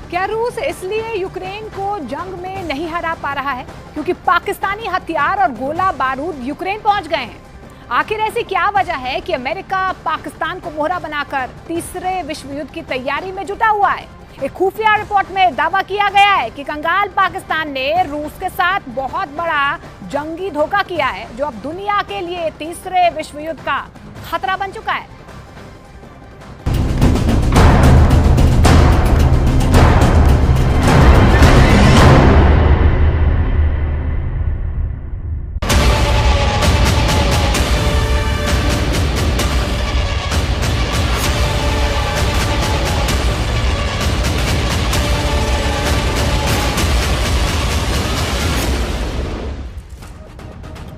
क्या रूस इसलिए यूक्रेन को जंग में नहीं हरा पा रहा है क्योंकि पाकिस्तानी हथियार और गोला बारूद यूक्रेन पहुंच गए हैं? आखिर ऐसी क्या वजह है कि अमेरिका पाकिस्तान को मोहरा बनाकर तीसरे विश्व युद्ध की तैयारी में जुटा हुआ है? एक खुफिया रिपोर्ट में दावा किया गया है कि कंगाल पाकिस्तान ने रूस के साथ बहुत बड़ा जंगी धोखा किया है, जो अब दुनिया के लिए तीसरे विश्व युद्ध का खतरा बन चुका है।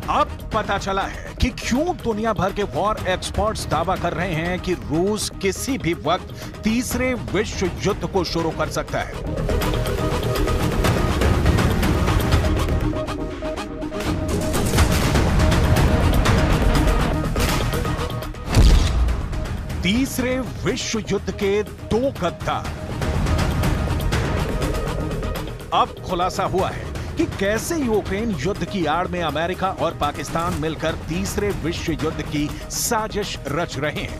अब पता चला है कि क्यों दुनिया भर के वॉर एक्सपर्ट्स दावा कर रहे हैं कि रूस किसी भी वक्त तीसरे विश्व युद्ध को शुरू कर सकता है। तीसरे विश्व युद्ध के दो गद्दार। अब खुलासा हुआ है कि कैसे यूक्रेन युद्ध की आड़ में अमेरिका और पाकिस्तान मिलकर तीसरे विश्व युद्ध की साजिश रच रहे हैं।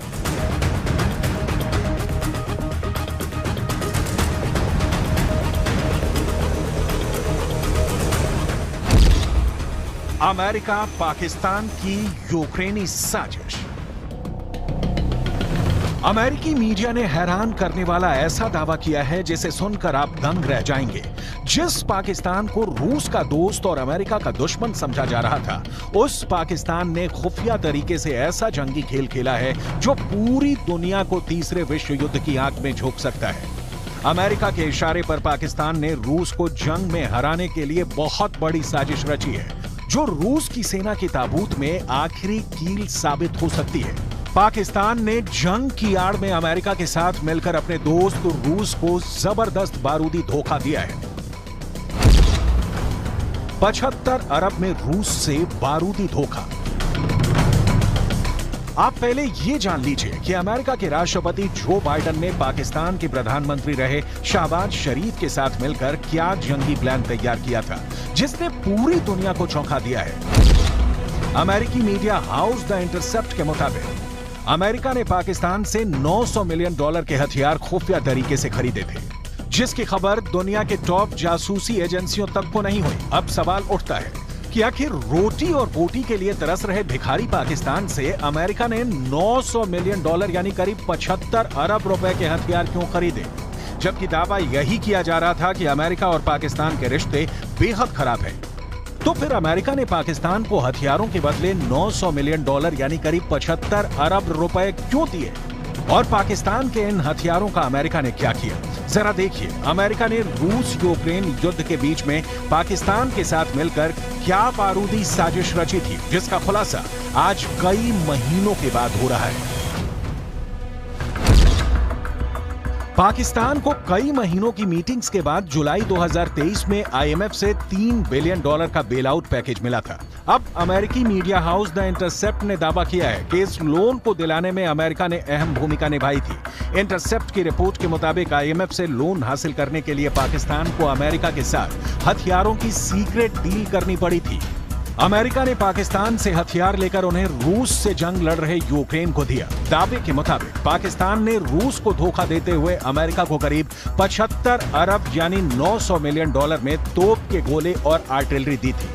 अमेरिका पाकिस्तान की यूक्रेनी साजिश। अमेरिकी मीडिया ने हैरान करने वाला ऐसा दावा किया है जिसे सुनकर आप दंग रह जाएंगे। जिस पाकिस्तान को रूस का दोस्त और अमेरिका का दुश्मन समझा जा रहा था, उस पाकिस्तान ने खुफिया तरीके से ऐसा जंगी खेल खेला है जो पूरी दुनिया को तीसरे विश्व युद्ध की आग में झोंक सकता है। अमेरिका के इशारे पर पाकिस्तान ने रूस को जंग में हराने के लिए बहुत बड़ी साजिश रची है, जो रूस की सेना के ताबूत में आखिरी कील साबित हो सकती है। पाकिस्तान ने जंग की आड़ में अमेरिका के साथ मिलकर अपने दोस्त रूस को जबरदस्त बारूदी धोखा दिया है। 75 अरब में रूस से बारूदी धोखा। आप पहले ये जान लीजिए कि अमेरिका के राष्ट्रपति जो बाइडेन ने पाकिस्तान के प्रधानमंत्री रहे शहबाज शरीफ के साथ मिलकर क्या जंगी प्लान तैयार किया था, जिसने पूरी दुनिया को चौंका दिया है। अमेरिकी मीडिया हाउस द इंटरसेप्ट के मुताबिक अमेरिका ने पाकिस्तान से $900 मिलियन के हथियार खुफिया तरीके से खरीदे थे, जिसकी खबर दुनिया के टॉप जासूसी एजेंसियों तक को नहीं हुई। अब सवाल उठता है कि आखिर रोटी और बोटी के लिए तरस रहे भिखारी पाकिस्तान से अमेरिका ने $900 मिलियन यानी करीब 75 अरब रुपए के हथियार क्यों खरीदे, जबकि दावा यही किया जा रहा था कि अमेरिका और पाकिस्तान के रिश्ते बेहद खराब है। तो फिर अमेरिका ने पाकिस्तान को हथियारों के बदले $900 मिलियन यानी करीब 75 अरब रुपए क्यों दिए? और पाकिस्तान के इन हथियारों का अमेरिका ने क्या किया? जरा देखिए, अमेरिका ने रूस यूक्रेन युद्ध के बीच में पाकिस्तान के साथ मिलकर क्या बारूदी साजिश रची थी, जिसका खुलासा आज कई महीनों के बाद हो रहा है। पाकिस्तान को कई महीनों की मीटिंग्स के बाद जुलाई 2023 में आईएमएफ से $3 बिलियन का बेल आउट पैकेज मिला था। अब अमेरिकी मीडिया हाउस द इंटरसेप्ट ने दावा किया है कि इस लोन को दिलाने में अमेरिका ने अहम भूमिका निभाई थी। इंटरसेप्ट की रिपोर्ट के मुताबिक आईएमएफ से लोन हासिल करने के लिए पाकिस्तान को अमेरिका के साथ हथियारों की सीक्रेट डील करनी पड़ी थी। अमेरिका ने पाकिस्तान से हथियार लेकर उन्हें रूस से जंग लड़ रहे यूक्रेन को दिया। दावे के मुताबिक पाकिस्तान ने रूस को धोखा देते हुए अमेरिका को करीब 75 अरब यानी $900 मिलियन में तोप के गोले और आर्टिलरी दी थी,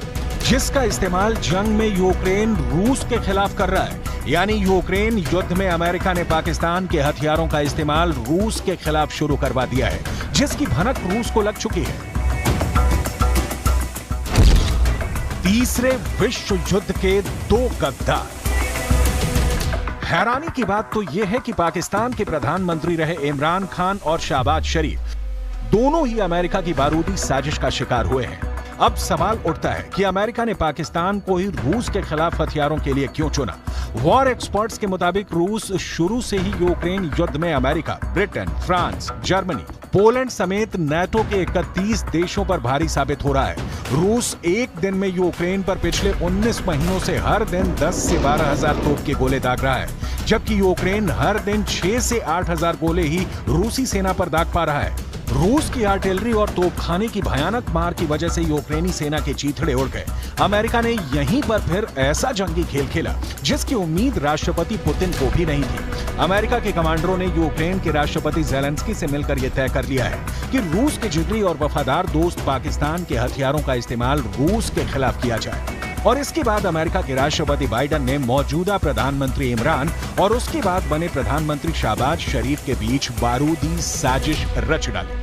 जिसका इस्तेमाल जंग में यूक्रेन रूस के खिलाफ कर रहा है। यानी यूक्रेन युद्ध में अमेरिका ने पाकिस्तान के हथियारों का इस्तेमाल रूस के खिलाफ शुरू करवा दिया है, जिसकी भनक रूस को लग चुकी है। तीसरे विश्व युद्ध के दो गद्दार। हैरानी की बात तो यह है कि पाकिस्तान के प्रधानमंत्री रहे इमरान खान और शहबाज शरीफ दोनों ही अमेरिका की बारूदी साजिश का शिकार हुए हैं। अब सवाल उठता है कि अमेरिका ने पाकिस्तान को ही रूस के खिलाफ हथियारों के लिए क्यों चुना? वॉर एक्सपर्ट्स के मुताबिक रूस शुरू से ही यूक्रेन युद्ध में America, Britain, France, Germany, Poland समेत नाटो के 31 देशों पर भारी साबित हो रहा है। रूस एक दिन में यूक्रेन पर पिछले 19 महीनों से हर दिन 10 से 12 हजार तोप के गोले दाग रहा है, जबकि यूक्रेन हर दिन 6 से 8 हजार गोले ही रूसी सेना पर दाग पा रहा है। रूस की आर्टिलरी और तोपखाने की भयानक मार की वजह से यूक्रेनी सेना के चीथड़े उड़ गए। अमेरिका ने यहीं पर फिर ऐसा जंगी खेल खेला जिसकी उम्मीद राष्ट्रपति पुतिन को भी नहीं थी। अमेरिका के कमांडरों ने यूक्रेन के राष्ट्रपति ज़ेलेंस्की से मिलकर यह तय कर लिया है कि रूस के जिगरी और वफादार दोस्त पाकिस्तान के हथियारों का इस्तेमाल रूस के खिलाफ किया जाए। और इसके बाद अमेरिका के राष्ट्रपति बाइडेन ने मौजूदा प्रधानमंत्री इमरान और उसके बाद बने प्रधानमंत्री शहबाज शरीफ के बीच बारूदी साजिश रच डाली।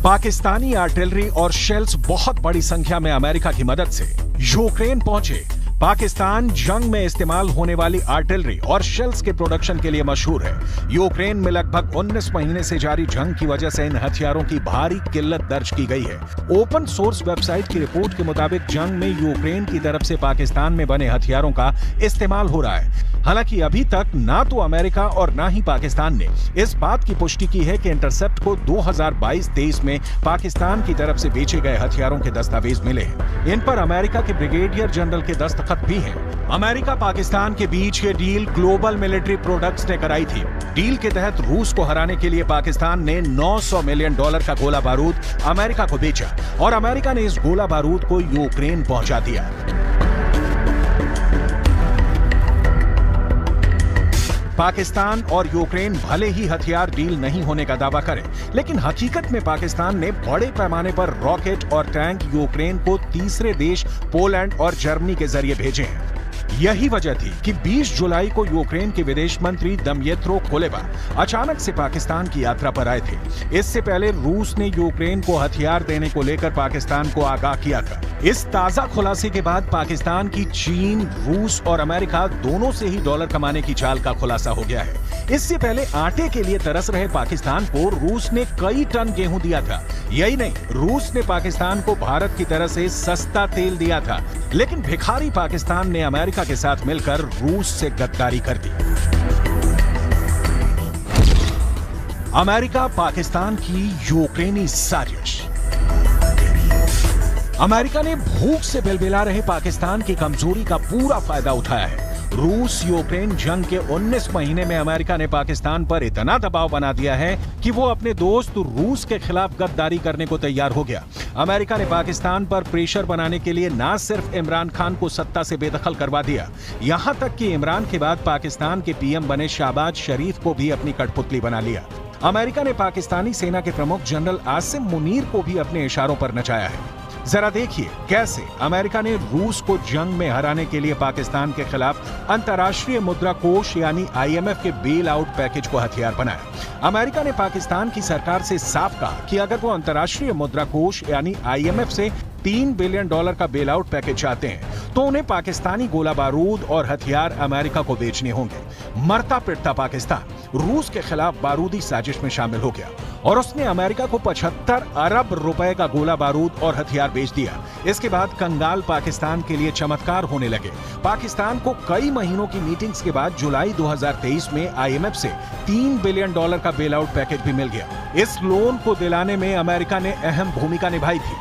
पाकिस्तानी आर्टिलरी और शेल्स बहुत बड़ी संख्या में अमेरिका की मदद से यूक्रेन पहुंचे। पाकिस्तान जंग में इस्तेमाल होने वाली आर्टिलरी और शेल्स के प्रोडक्शन के लिए मशहूर है। यूक्रेन में लगभग 19 महीने से जारी जंग की वजह से इन हथियारों की भारी किल्लत दर्ज की गई है। ओपन सोर्स वेबसाइट की रिपोर्ट के मुताबिक जंग में यूक्रेन की तरफ से पाकिस्तान में बने हथियारों का इस्तेमाल हो रहा है। हालांकि अभी तक ना तो अमेरिका और ना ही पाकिस्तान ने इस बात की पुष्टि की है कि इंटरसेप्ट को 2022-23 में पाकिस्तान की तरफ से बेचे गए हथियारों के दस्तावेज मिले हैं। इन पर अमेरिका के ब्रिगेडियर जनरल के दस्तखत भी हैं। अमेरिका पाकिस्तान के बीच ये डील ग्लोबल मिलिट्री प्रोडक्ट्स ने कराई थी। डील के तहत रूस को हराने के लिए पाकिस्तान ने $900 मिलियन का गोला बारूद अमेरिका को बेचा और अमेरिका ने इस गोला बारूद को यूक्रेन पहुंचा दिया। पाकिस्तान और यूक्रेन भले ही हथियार डील नहीं होने का दावा करें, लेकिन हकीकत में पाकिस्तान ने बड़े पैमाने पर रॉकेट और टैंक यूक्रेन को तीसरे देश पोलैंड और जर्मनी के जरिए भेजे हैं। यही वजह थी कि 20 जुलाई को यूक्रेन के विदेश मंत्री दमयत्रो कुलेबा अचानक से पाकिस्तान की यात्रा पर आए थे। इससे पहले रूस ने यूक्रेन को हथियार देने को लेकर पाकिस्तान को आगाह किया था। इस ताजा खुलासे के बाद पाकिस्तान की चीन, रूस और अमेरिका दोनों से ही डॉलर कमाने की चाल का खुलासा हो गया है। इससे पहले आटे के लिए तरस रहे पाकिस्तान को रूस ने कई टन गेहूं दिया था। यही नहीं, रूस ने पाकिस्तान को भारत की तरह से सस्ता तेल दिया था, लेकिन भिखारी पाकिस्तान ने अमेरिका के साथ मिलकर रूस से गद्दारी कर दी। अमेरिका पाकिस्तान की यूक्रेनी साजिश। अमेरिका ने भूख से बिलबिला रहे पाकिस्तान की कमजोरी का पूरा फायदा उठाया है। रूस यूक्रेन जंग के 19 महीने में अमेरिका ने पाकिस्तान पर इतना दबाव बना दिया है कि वो अपने दोस्त रूस के खिलाफ गद्दारी करने को तैयार हो गया। अमेरिका ने पाकिस्तान पर प्रेशर बनाने के लिए न सिर्फ इमरान खान को सत्ता से बेदखल करवा दिया, यहां तक कि इमरान के बाद पाकिस्तान के पीएम बने शहबाज शरीफ को भी अपनी कठपुतली बना लिया। अमेरिका ने पाकिस्तानी सेना के प्रमुख जनरल आसिम मुनीर को भी अपने इशारों पर नचाया है। जरा देखिए कैसे अमेरिका ने रूस को जंग में हराने के लिए पाकिस्तान के खिलाफ अंतर्राष्ट्रीय मुद्रा कोष यानी IMF के बेल आउट पैकेज को हथियार बनाया। अमेरिका ने पाकिस्तान की सरकार से साफ कहा कि अगर वो अंतर्राष्ट्रीय मुद्रा कोष यानी IMF से $3 बिलियन का बेल आउट पैकेज चाहते हैं तो उन्हें पाकिस्तानी गोला बारूद और हथियार अमेरिका को बेचने होंगे। मरता पिटता पाकिस्तान रूस के खिलाफ बारूदी साजिश में शामिल हो गया और उसने अमेरिका को 75 अरब रुपए का गोला बारूद और हथियार बेच दिया। इसके बाद कंगाल पाकिस्तान के लिए चमत्कार होने लगे। पाकिस्तान को कई महीनों की मीटिंग्स के बाद जुलाई 2023 में IMF से $3 बिलियन का बेल आउट पैकेज भी मिल गया। इस लोन को दिलाने में अमेरिका ने अहम भूमिका निभाई थी।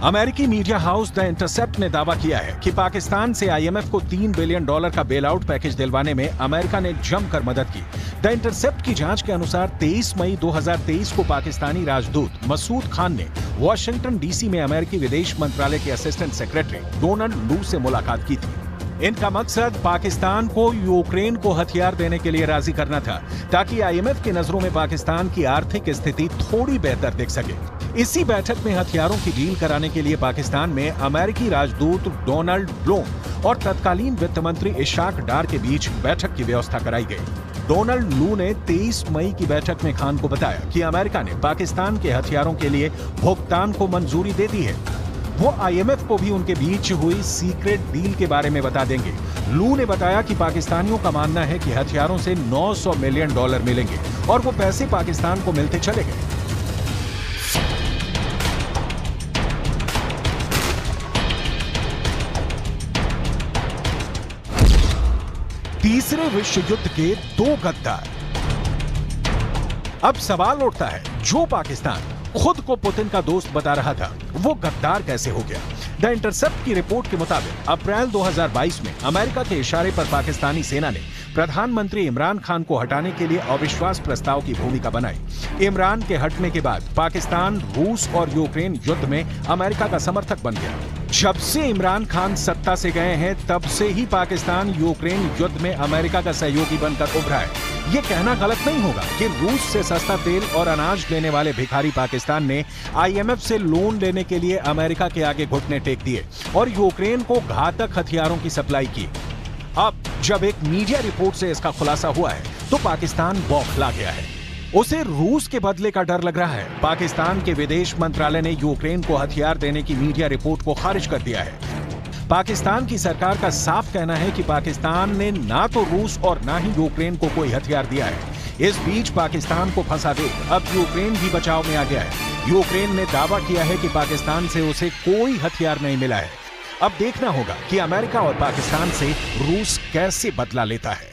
अमेरिकी मीडिया हाउस द इंटरसेप्ट ने दावा किया है कि पाकिस्तान से IMF को $3 बिलियन का बेल आउट पैकेज दिलवाने में अमेरिका ने जमकर मदद की। द इंटरसेप्ट की जांच के अनुसार 23 मई 2023 को पाकिस्तानी राजदूत मसूद खान ने वॉशिंगटन DC में अमेरिकी विदेश मंत्रालय के असिस्टेंट सेक्रेटरी डोनाल्ड लू से मुलाकात की थी। इनका मकसद पाकिस्तान को यूक्रेन को हथियार देने के लिए राजी करना था ताकि IMF की नजरों में पाकिस्तान की आर्थिक स्थिति थोड़ी बेहतर दिख सके। इसी बैठक में हथियारों की डील कराने के लिए पाकिस्तान में अमेरिकी राजदूत डोनाल्ड ब्लूम और तत्कालीन वित्त मंत्री इशाक डार के बीच बैठक की व्यवस्था कराई गई। डोनाल्ड लू ने 23 मई की बैठक में खान को बताया कि अमेरिका ने पाकिस्तान के हथियारों के लिए भुगतान को मंजूरी दे दी है। वो IMF को भी उनके बीच हुई सीक्रेट डील के बारे में बता देंगे। लू ने बताया कि पाकिस्तानियों का मानना है कि हथियारों से $900 मिलियन मिलेंगे और वो पैसे पाकिस्तान को मिलते चले गए। तीसरे विश्व युद्ध के 2 गद्दार। अब सवाल उठता है, जो पाकिस्तान खुद को पुतिन का दोस्त बता रहा था, वो गद्दार कैसे हो गया? द इंटरसेप्ट की रिपोर्ट के मुताबिक अप्रैल 2022 में अमेरिका के इशारे पर पाकिस्तानी सेना ने प्रधानमंत्री इमरान खान को हटाने के लिए अविश्वास प्रस्ताव की भूमिका बनाई। इमरान के हटने के बाद पाकिस्तान रूस और यूक्रेन युद्ध में अमेरिका का समर्थक बन गया। जब से इमरान खान सत्ता से गए हैं तब से ही पाकिस्तान यूक्रेन युद्ध में अमेरिका का सहयोगी बनकर उभरा है। ये कहना गलत नहीं होगा कि रूस से सस्ता तेल और अनाज लेने वाले भिखारी पाकिस्तान ने IMF से लोन लेने के लिए अमेरिका के आगे घुटने टेक दिए और यूक्रेन को घातक हथियारों की सप्लाई की। अब जब एक मीडिया रिपोर्ट से इसका खुलासा हुआ है तो पाकिस्तान बौखला गया है। उसे रूस के बदले का डर लग रहा है। पाकिस्तान के विदेश मंत्रालय ने यूक्रेन को हथियार देने की मीडिया रिपोर्ट को खारिज कर दिया है। पाकिस्तान की सरकार का साफ कहना है कि पाकिस्तान ने ना तो रूस और ना ही यूक्रेन को कोई हथियार दिया है। इस बीच पाकिस्तान को फंसा दे अब यूक्रेन भी बचाव में आ गया है। यूक्रेन ने दावा किया है कि पाकिस्तान से उसे कोई हथियार नहीं मिला है। अब देखना होगा कि अमेरिका और पाकिस्तान से रूस कैसे बदला लेता है।